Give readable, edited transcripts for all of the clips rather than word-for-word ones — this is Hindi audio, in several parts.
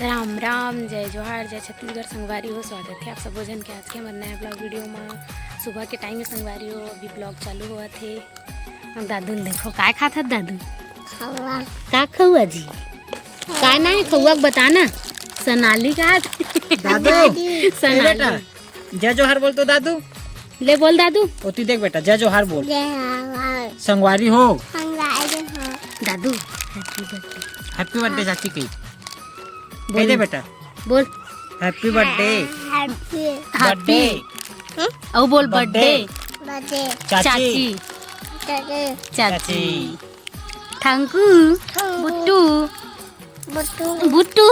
राम राम, जय जोहार, जय छत्तीसगढ़। संगवारी हो, स्वागत है आप सब भोजन के आज के हमारे नया ब्लॉग वीडियो में। सुबह के टाइम में संगवारी हो, अभी ब्लॉग चालू हुआ थे। हम दादू ने देखो काय खाता दादू का खौआ जी का ना है खौआ बताना। सोनाली का दादू सोनाली जय जोहार बोल तो दादू ले बोल दादू। ओती देख बेटा जय जोहार बोल। संगवारी हो दादू हैप्पी बर्थडे चाची की कह दे बेटा बोल हैप्पी बर्थडे हैप्पी और बोल बर्थडे चाची चाची चाची थैंकू बुट्टू बुट्टू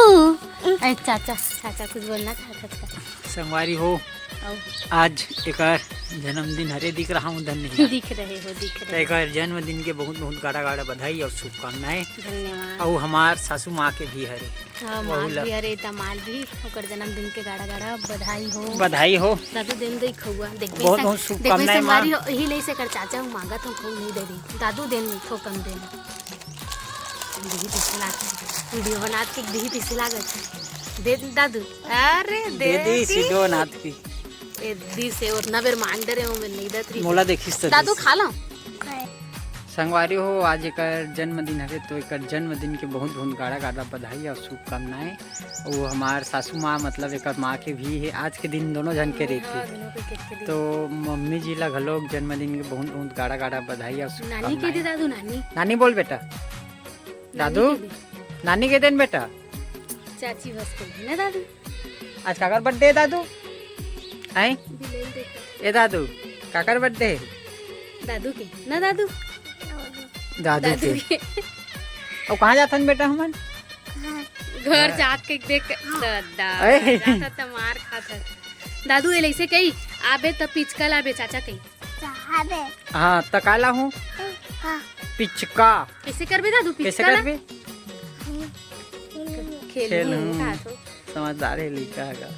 अरे चाचा चाचा कुछ बोलना चाचा। संगवारी हो आज एक जन्मदिन हरे दिख रहा हूँ धन्य दिख रहे हो एक जन्मदिन के बहुत बहुत गाड़ा गाड़ा बधाई और शुभकामनाएं। धन्यवाद। और हमार सासू माँ के भी हरे माल भी अरे तमाल भी ओकर जन्मदिन के गाड़ा गाड़ा बधाई हो दादू देन दे खौआ देख बहुत बहुत शुभकामनाएं माँ। यही ले से कर चाचा हूँ मांगा तो खौ नहीं दे रही दादू देन ठोकन देन दिही तिसे लाग वीडियो बना के दिही तिसे लागत दे दादू अरे दे दी सीधो नाथ की ए दी से और ना बेर मांग दे रहे हो मैं नहीं देत रही मोला देखिस तो दादू खा लो। संगवारी हो आज एक जन्मदिन है तो एक जन्मदिन के बहुत बहुत गाड़ा गाड़ा बधाई और शुभकामनाएं। वो हमार सासू माँ मतलब एक माँ के भी है आज के दिन दोनों जन के रहती तो मम्मी जी ला घलोक जन्मदिन के बहुत बहुत गाड़ा गाड़ा बधाई और नानी के दे दादू नानी नानी बोल बेटा दादू नानी के दिन बेटा चाची बस के ना दादू आज काकर बर्थडे दादू आई ए दादू काकर बर्थडे दादू के ना दादू दादू के और कहाँ जाथन बेटा हमन घर जात के देख दादा जाता त मार खाता दादू ए ऐसे कही आबे त पिचकल आबे चाचा कही हाँ तकाला हूँ पिचका कैसे करबे दादू कैसे पिचकल करबे खेल समझदार है लड़का है।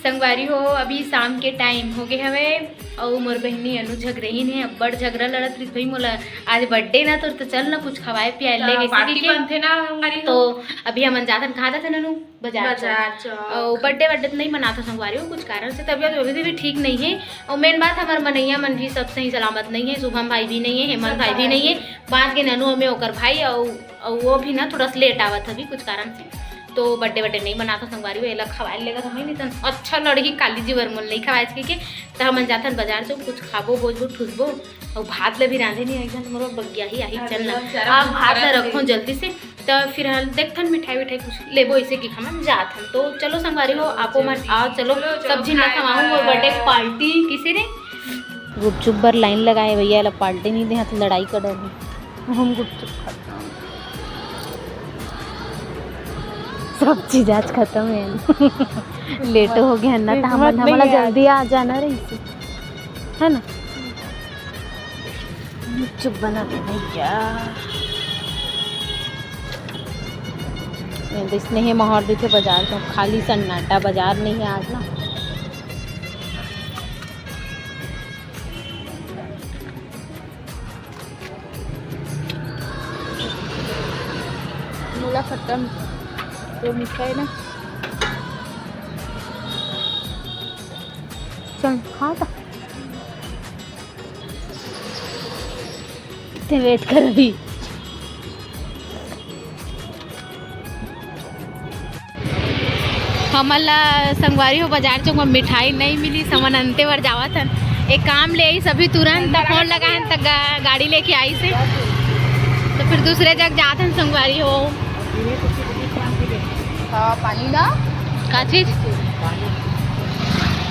संगवारी हो अभी शाम के टाइम हो गए हवे और मोर बहनी अनु झगड़ही ने बड़ झगड़ा लड़त रही भाई मोला आज बर्थडे ना तो चल ना कुछ खवाए पियाए ले गए ना हमारी तो अभी हम जातन कहा जाते ननु बाजार और बर्थडे नहीं मनाता संगवारी हो कुछ कारण से तबियत अभी भी ठीक नहीं है। और मेन बात हमारे मनैया मन भी सब सही सलामत नहीं है। शुभम भाई भी नहीं है, हेमंत भाई भी नहीं है, बात के ननु में होकर भाई और वो भी ना थोड़ा लेट आवत अभी कुछ कारण से तो बर्थडे नहीं मनाता संगवारी हो एला खवाए लेगा हमें नहीं तन अच्छा लड़की काली जी वरमल नहीं खवाए के तो हम जाथन बाजार से कुछ खाबो बोझबो ठुसबो और भात ले भी रांधे नहीं एकदम मोर बग्या ही आई चल ना आप भात ले रखो जल्दी से तो फिर देखथन मिठाई विठाई कुछ लेबो ऐसे कि हम जाथन तो चलो संगवारी हो आपो मन आओ चलो सब्जी ना खवाऊं और बर्थडे पार्टी किसी ने गुपचुप बर लाइन लगाए भैया पार्टी नहीं दे हाथ लड़ाई कर डर हम गुपचुप खाते सब चीज आज खत्म है लेट हो गया ना तो हमारा जल्दी आ जाना रही है ना चुप बना के भैया इसने ही माहौल भी थे बाजार तो खाली सन्नाटा बाजार नहीं है आज ना। मूला खत्म तो मिठाई ना चल खा था वेट कर अभी हमला संगवारी हो बाजार चौक में मिठाई नहीं मिली समन अंते वर जावा था एक काम ले आई सभी तुरंत फोन लगाए तक गाड़ी लेके आई से तो फिर दूसरे जगह जाते संगवारी हो पानी ना का चीज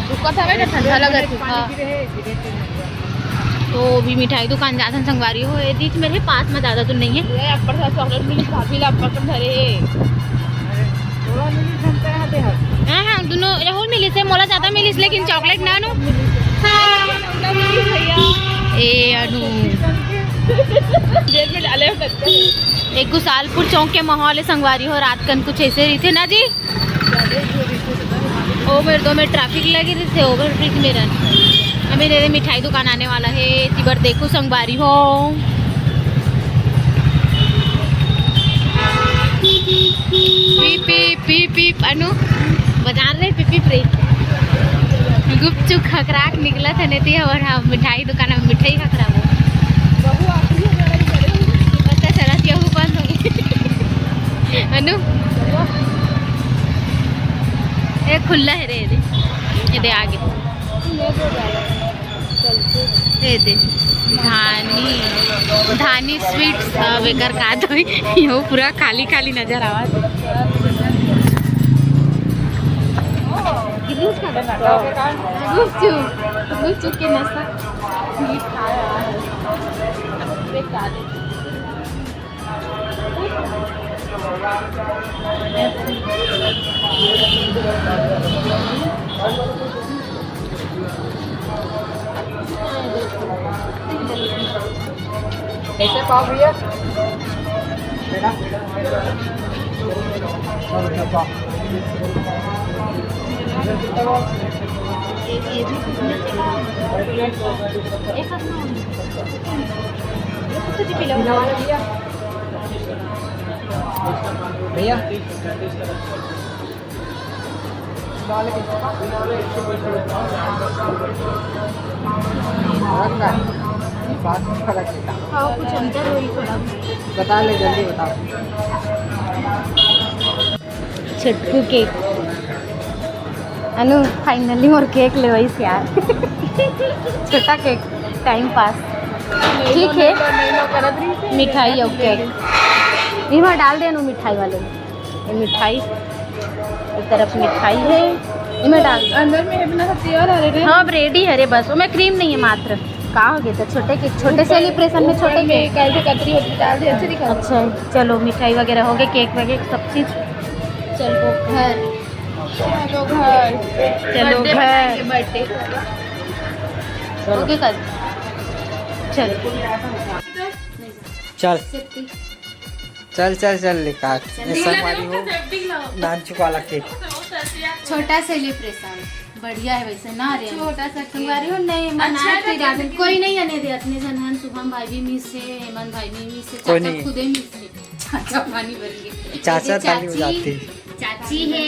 रुका था बेटा ठंडा लगा था तो भी मिठाई दुकान जाते संगवारी हो बीच मेरे पास में ज़्यादा तो नहीं है चॉकलेट मिली भाभी ला धरे हाँ हाँ दोनों राहुल मिली से मोला ज़्यादा मिली लेकिन चॉकलेट ना नो ए अनु जेल में डाले एक गुसालपुर चौक के माहौल है संगवारी हो रात कन कुछ ऐसे रही थे ना जी ओवर दो में ट्रैफिक लगी रही थे ओवर ब्रिज में रन अभी मेरे मिठाई दुकान आने वाला है तिबर देखो संगवारी हो पिप अनु बाजार रहे पिप रे गुपचुप खकराक निकला था नहीं और हाँ मिठाई दुकान में मिठाई खकरा वो पता चला कि वो बंद हो गई अनु ये खुला है रे ये दे आगे ये दे धानी स्वीट्स बेकार का तो यो पूरा खाली खाली नजर आवा गुपचुप के नाश्ता कैसे पाव भैया भैया कुछ अंतर हुई थोड़ा बता ले जल्दी बताओ। छुटकू केक अनु फाइनली मोर केक ले वही से यार छोटा केक टाइम पास ठीक है मिठाई और केक इमा डाल दे अनु मिठाई वाले में ये मिठाई एक तरफ मिठाई है इमें डाल अंदर में अपना सब तैयार है रे। हाँ अब रेडी है रे बस वो में क्रीम नहीं है मात्र कहाँ हो गया था छोटे केक छोटे सेलिब्रेशन में छोटे केक कैसे कतरी होती डाल दे अच्छे दिखा। अच्छा चलो मिठाई वगैरह हो गए केक वगैरह सब चीज़ चलो घर चलो घर चलो घर बर्थडे ओके कर चल चल चल चल चल ले काट ये संगवारी हो नाच वाला केक छोटा सेलिब्रेशन बढ़िया है वैसे ना रे छोटा सा संगवारी हो नहीं मना के रात कोई नहीं आने दे अपने जनहन शुभम भाई भी मिस से हेमंत भाई भी मिस से कोई चाचा नहीं। खुदे मिस से चाचा पानी भर गए चाचा ताली बजाती चाची है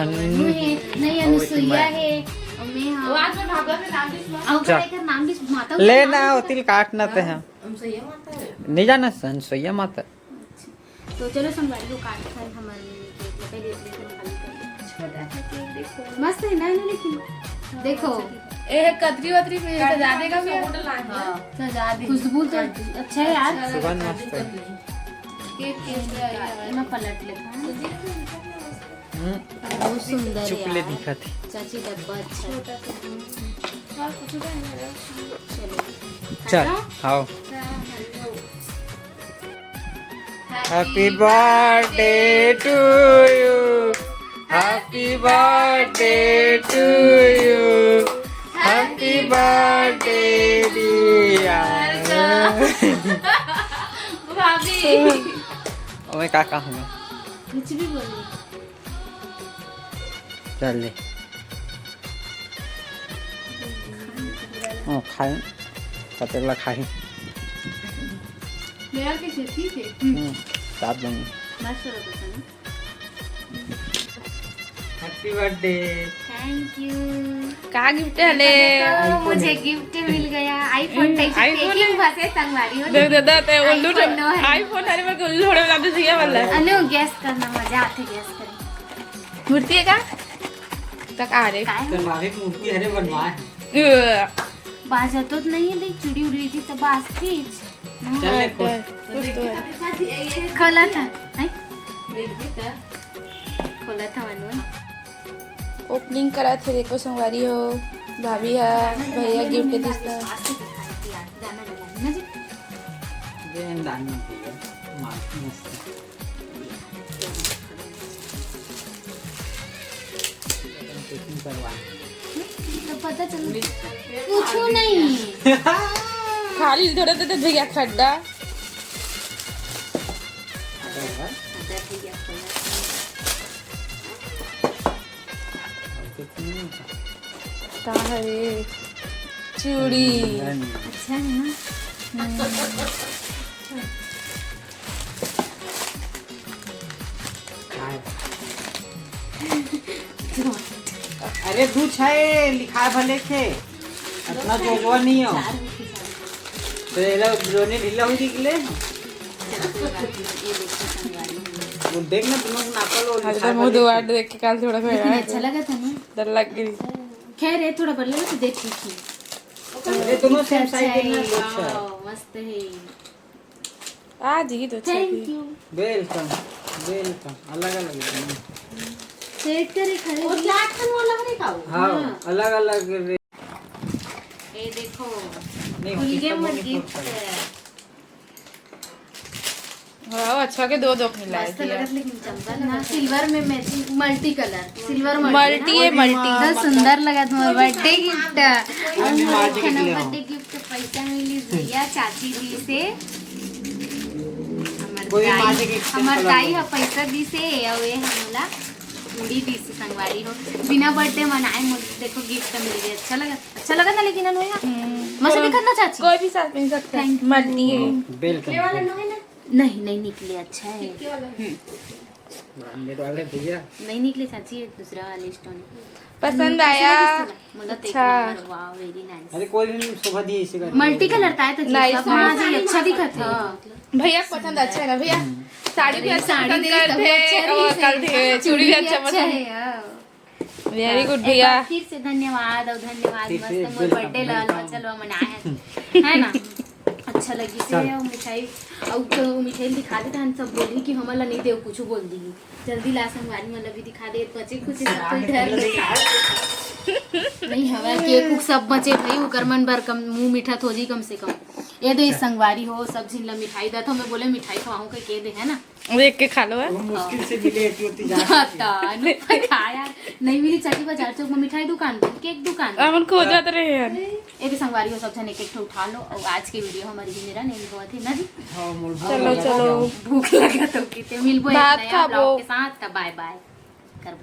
अनु अनु है नहीं अनुसुईया है और मैं वो हाँ आज में भागा से नाम भी सुना। और चल। का नाम भी माता लेना तिल काटना ते हैं हम सही है माता है। नहीं जाना सन सोया माता तो चलो संगवारी को काट कर हमारे पहले खाली कर मस्त है ना लेकिन देखो ए कतरी वतरी में सजा देगा भी हां सजा दे खुशबू तो अच्छा है यार सुगंध मस्त है केक के मैं पलट लेता हूँ बहुत सुंदर है चुपले यार। दिखा थी चाची डब्बा अच्छा है। हां कुछ चलो चल आओ happy birthday to you happy birthday to you happy birthday dear भाभी मैं क्या कहूँगा कुछ भी बोलिए चल ले खाए पतेला खाए यार कैसे ठीक है साथ बनी मस्त होता है हैप्पी बर्थडे थैंक यू का गिफ्ट है ले तो मुझे गिफ्ट मिल गया आईफोन पैकिंग फंसे संगवारी हो देख दे ते उल्लू iPhone नो है। आईफोन अरे मेरे को उल्लू थोड़े बता दे ये वाला अनु गैस करना मजा आते गैस करें मूर्ति है का तक आ रे काय तो नावे मूर्ति हरे बनवाए बाजा तो नहीं है देख चुड़ी उड़ी थी तो बाज थी चल ले को खोला था नहीं खोला था मनु ओपनिंग करा थे देखो संगवारी हो भाभी है भैया गिफ्ट दिसता देन दान मार मस्त पैकिंग करवा तो पता चल कुछ नहीं खाली थोड़ा दे भैया खड्डा तारे चूड़ी अच्छा है ना अरे दू छे लिखा भले थे अपना जो नहीं हो तो ये लोग जोने ढीला हो गई वो देखना तुम लोग नापल और आज तो मुंह दुआ देख के काल थोड़ा लेकिन अच्छा लगा था ना। डर लग गई। खैर ये थोड़ा बदला तो देख लीजिए। अरे दोनों सेम साइज के अच्छा मस्त है। आज ही तो थैंक यू। वेलकम वेलकम अलग अलग चेक करे खड़े और प्लेटफॉर्म वाला नहीं का हाँ अलग अलग ये देखो नहीं खुल गए होती मोर सब गिफ्ट। हाँ अच्छा के दो मिलाए मस्त लगत लेकिन चमका ना सिल्वर में matching multi colour silver multi है मल्टी तो सुंदर लगा तुम्हारा बर्थडे गिफ्ट। मैं मार्च के लिए बर्थडे गिफ्ट पैसा मिली भैया चाची जी से कोई मार्च के हमार दाई हा पैसा दी से और ये हमला मुड़ी दी से संगवारी हो बिना बर्थडे मनाए मुझे देखो गिफ्ट मिल गया। अच्छा लगा ना लेकिन अनोया मस्त दिखत ना चाची कोई भी साथ मिल सकता है मल्टी है। वेलकम नहीं निकले। अच्छा है ब्रांडेड वाले भैया नहीं निकले चाची ये दूसरा वाले स्टोन पसंद आया। अच्छा वाह वेरी नाइस। अरे कोई नहीं शोभा दी इसे कर मल्टी कलर था तो Nice, सब हाँ जी अच्छा दिखत है। भैया पसंद अच्छा है ना भैया साड़ी भी अच्छा साड़ी पसंद दे करते और कल थे चूड़ी भी अच्छा पसंद। वेरी गुड भैया फिर से धन्यवाद और धन्यवाद। फिर से मस्त मोर welcome, बर्थडे लाल welcome। चलो मनाए है ना। अच्छा लगी से और मिठाई और तो मिठाई दिखा देता हम सब बोली कि हमला नहीं देव कुछ बोल दी जल्दी ला संगवारी मतलब भी दिखा दे बचे कुछ सब कोई डर नहीं हवा केक उक सब बचे भाई उकर मन भर कम मुंह मीठा हो जी कम से कम। ये तो इस संगवारी हो सब झिन ला मिठाई दा तो मैं बोले मिठाई खवाऊं के दे है ना देख के खा लो है। वो मुश्किल से मिले कि होती जा खाया नहीं मिली चटी बाजार चौक में मिठाई दुकान केक दुकान अपन खो जाते रहे हैं। ये भी संगवारी हो सब जन एक एक उठा लो और आज की वीडियो हमारी भी मेरा नहीं हुआ थी ना जी। हां मूल चलो चलो भूख लगा तो कितने मिलबो एक भात नया खाबो। ब्लॉग के साथ बाय बाय कर